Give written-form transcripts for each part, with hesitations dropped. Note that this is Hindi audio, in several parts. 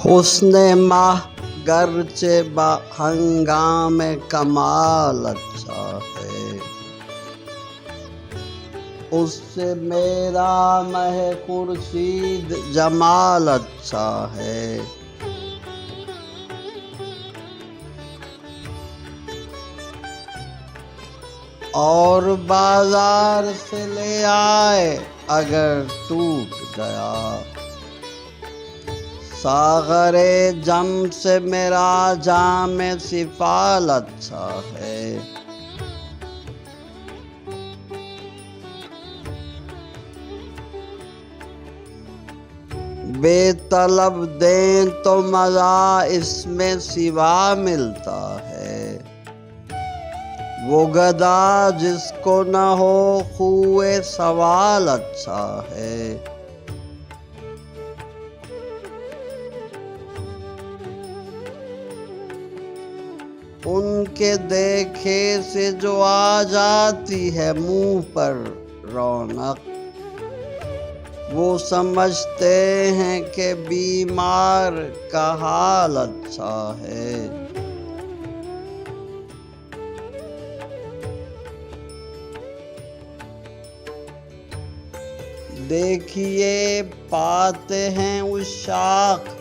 हुस्न माह गर्चे हंगामे कमाल अच्छा है, उससे मेरा मह खुर्शीद जमाल अच्छा है। और बाजार से ले आए अगर टूट गया, सागरे जम से मेरा जाम सिफाल अच्छा है। बेतलब दें तो मजा इसमें सिवा मिलता है, वो गदा जिसको न हो खुए सवाल अच्छा है। उनके देखे से जो आ जाती है मुंह पर रौनक, वो समझते हैं कि बीमार का हाल अच्छा है। देखिए पाते हैं उस शाख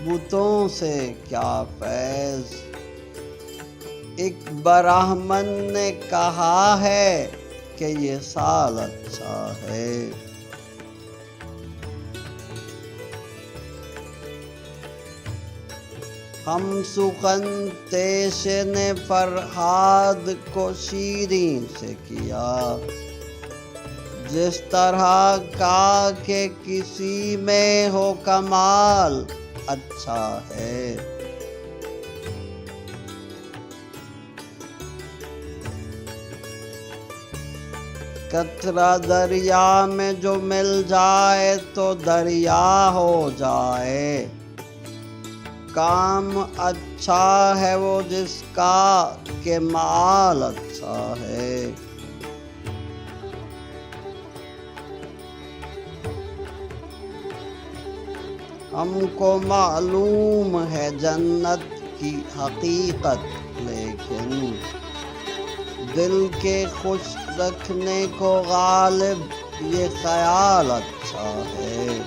बुतों से क्या फैज़, एक ब्राह्मण ने कहा है कि ये साल अच्छा है। हम सुखन तेशे ने फरहाद को शीरीं से किया, जिस तरह का के किसी में हो कमाल अच्छा है। कतरा दरिया में जो मिल जाए तो दरिया हो जाए, काम अच्छा है वो जिसका के माल अच्छा है। हमको मालूम है जन्नत की हकीकत, लेकिन दिल के खुश रखने को गालिब ये ख्याल अच्छा है।